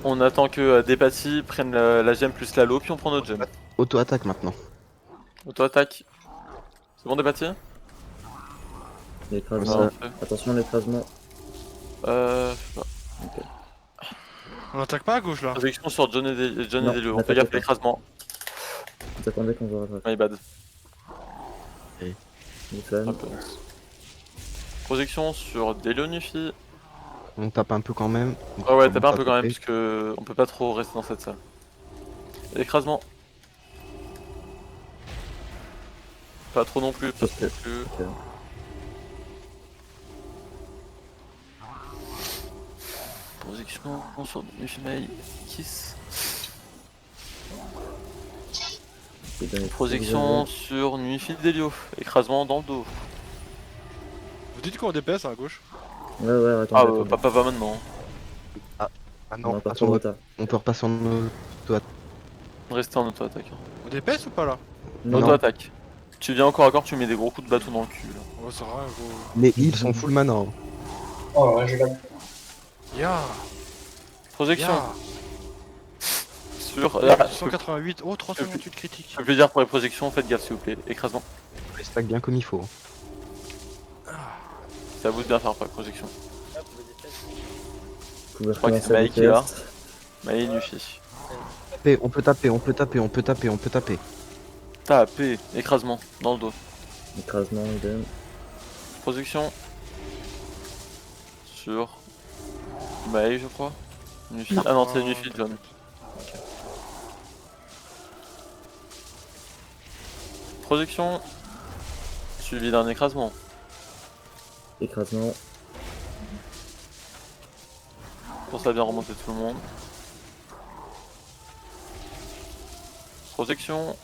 On attend que Depati prenne la gemme plus la low, puis on prend notre gemme. Auto-attaque maintenant. Auto-attaque. C'est bon Depati? L'écrasement. Ça. Attention, l'écrasement. Je sais pas. Ok. On attaque pas à gauche là. Projection sur John et Non, Delio. On fait n'attaquez gaffe à pas. l'écrasement. Vous attendez qu'on vous rattrape. My bad. Nickel. Projection sur Delio Nufi. On tape un peu quand même. Ah ouais, tape un Commence peu à quand même, taper. puisque on peut pas trop rester dans cette salle. Écrasement. Pas trop non plus, pas trop non plus. Ok. Projection sur Nufi Kiss. J'ai donné Projection sur Nufi Delio. Écrasement dans le dos. Vous dites qu'on DPS à gauche. Ouais, ouais, Ah, attendez. pas maintenant. Ah non, On part pas sur sur le notre- retard. on peut repasser en auto-attaque. Restez en auto-attaque. On DPS ou pas là? Non. Auto-attaque. Tu viens encore à corps, tu mets des gros coups de bâton dans le cul. Là. Ouais, c'est vrai, gros. Les heals sont full mana. Hein. Oh ouais, je l'ai. Ya! Projection Ya! sur. 188, oh 328 critiques. Je peux plus dire pour les projections, faites gaffe s'il vous plaît. Écrasement. Les stack bien comme il faut. C'est à vous de bien faire pour les projections. Vous pouvez Je crois que c'est recommencer à Maï qui est là. DPS. Maï Nufi. On peut taper, on peut taper, on peut taper, on peut taper. Tapé. Écrasement. Dans le dos. Écrasement, idem. Projection. Sur. Maï, je crois. Nufi. Ah non, c'est Nufi John. Projection. Suivi d'un écrasement. Écrasement. Pour ça, bien remonter tout le monde. Projection.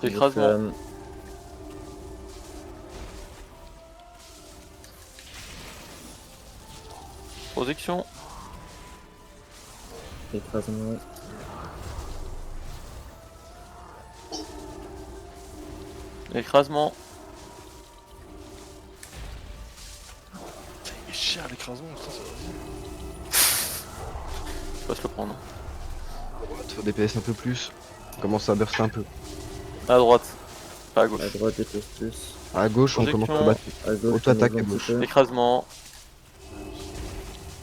Écrasement. Projection. Écrasement. Écrasement. Il est cher l'écrasement, ça Je vais se le prendre. Faut DPS un peu plus. On commence à burster un peu. À droite. Pas à gauche. À droite, DPS plus. À gauche, on Projection. commence à battre. À gauche, Auto-attaque on à avance un gauche. petit peu. Écrasement.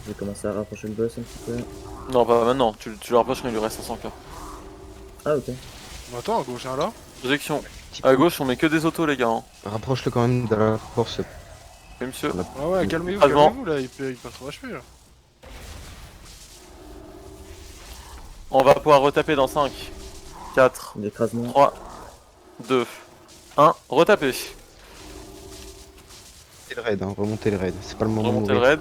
Je vais commencer à rapprocher le boss un petit peu. Non, pas maintenant. Tu le rapproches quand il lui reste 500 k. Ah, ok. va. Attends, à gauche, hein, là. Projection. À gauche, on met que des autos, les gars. Hein. Rapproche-le quand même de la force. Oui, monsieur. Ah ouais, calmez-vous, Écrasement. calmez-vous là, il perd trop HP là. On va pouvoir retaper dans 5, 4, L'écrasement. 3, 2, 1. Retaper. Remontez le raid, hein, remontez le raid. C'est pas le moment de Remonter le mourir. raid.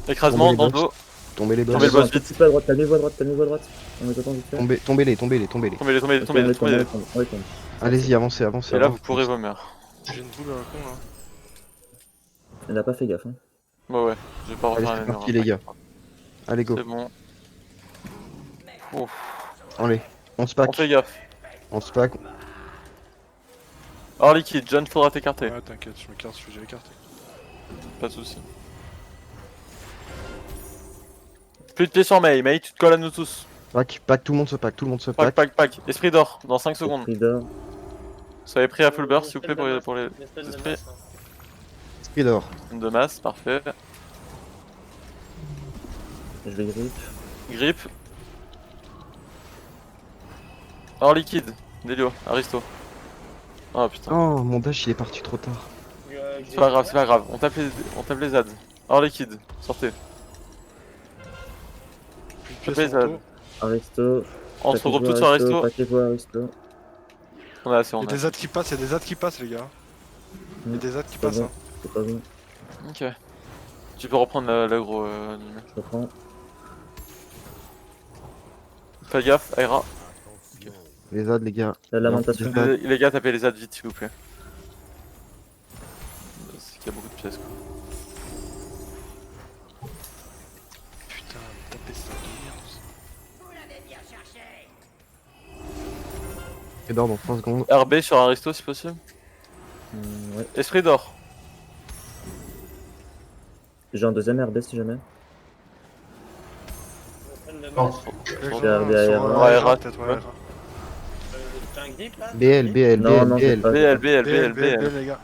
Écrasement Tombez dans les le dos. Tombez les boss. Tombez le boss Un vite. petit peu à droite, calmez-vous à droite, calmez-vous à droite. On les attend vite fait. Tombez-les, tombez-les, tombez-les. Tombez-les, tombez-les, Ok, tombez-les, on les tombe, on tombez-les. les tombe, on les tombe. Allez-y, avancez, avancez. Et là, avancez. vous pourrez vomir. J'ai une boule à la con là. Elle a pas fait gaffe. Hein. Ouais, je vais pas Allez, refaire c'est la parti, même les gars. Allez, go. C'est bon. Ouf. Allez, on se On pack. fait gaffe. On se pack. Hors liquide, John, faudra t'écarter. Ouais, t'inquiète, je m'écarte, je suis déjà écarté. Pas de soucis. Plus de pieds sur Mei. Mei, tu te colles à nous tous. Pack, pack, tout le monde se pack, tout le monde se Pack, pack. pack, pack. Esprit d'or, dans 5 secondes. Esprit d'or. Soyez prêts à full burst, s'il vous plaît, pour les esprits. Esprit d'or. De masse, parfait. Je vais grip. Grip. Hors liquide. Delio, Aristo. Oh putain. Oh, mon dash il est parti trop tard. C'est pas grave, c'est pas grave. On tape les ZAD. Hors liquide, sortez. Plus de Tapez pièces les en ZAD. auto. Aristo. On se regroupe tous sur Aristo. Paquez-vous Aristo. On a assez, Il on y a a des assez. ZAD qui passent, il y a des ZAD qui passent les gars. Il y a des ZAD qui C'est pas passent bon. hein. C'est pas bon. Ok. Tu peux reprendre l'agro animé. Je reprends. Fais gaffe, Aira. Les ZAD, les gars. La lamentation. Les gars, tapez les ZAD vite, s'il vous plaît. C'est qu'il y a beaucoup de pièces, quoi. Putain, tapez ça de merde. Et d'or dans 3 secondes. RB sur Aristo, si possible. Ouais. Esprit d'or. J'ai un deuxième RB si jamais. Non. derrière, ouais, RA, rat, peut-être, ouais. ouais, RA. T'as un grip là? BL, BL, Non, BL, non, j'ai BL. pas. BL, BL, BL, BL, BL, BL. les gars.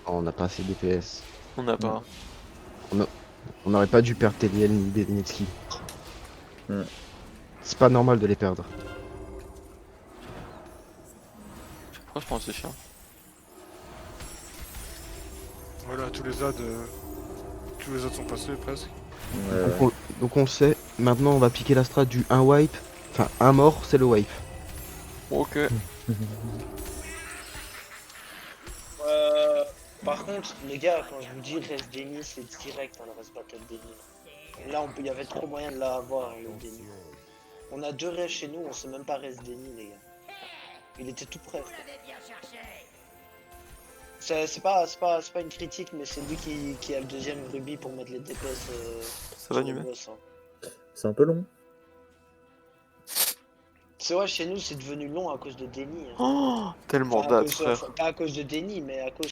Oh, on n'a pas assez DPS. On n'a pas. On n'aurait pas dû perdre Teliel ni Benetski. Hmm. C'est pas normal de les perdre. Pourquoi je pense que c'est chiant? Voilà, tous les autres sont passés presque. Ouais, Donc on le sait, maintenant on va piquer la strat du 1 wipe. Enfin, un mort, c'est le wipe. Ok. Par contre, les gars, quand je vous dis reste Denny, c'est direct hein, le reste battle Denny. Là, il y avait trop moyen de l'avoir, le Denny. On a 2 restes chez nous, on sait même pas reste Denny, les gars. Il était tout prêt. C'est pas une critique, mais c'est lui qui a le deuxième rubis pour mettre les DPS Ça va, sur le Numé? boss. Hein. c'est un peu long. C'est vrai, chez nous, c'est devenu long à cause de Denny. Hein. Oh, tellement Enfin, date, frère. pas à cause de Denny, mais à cause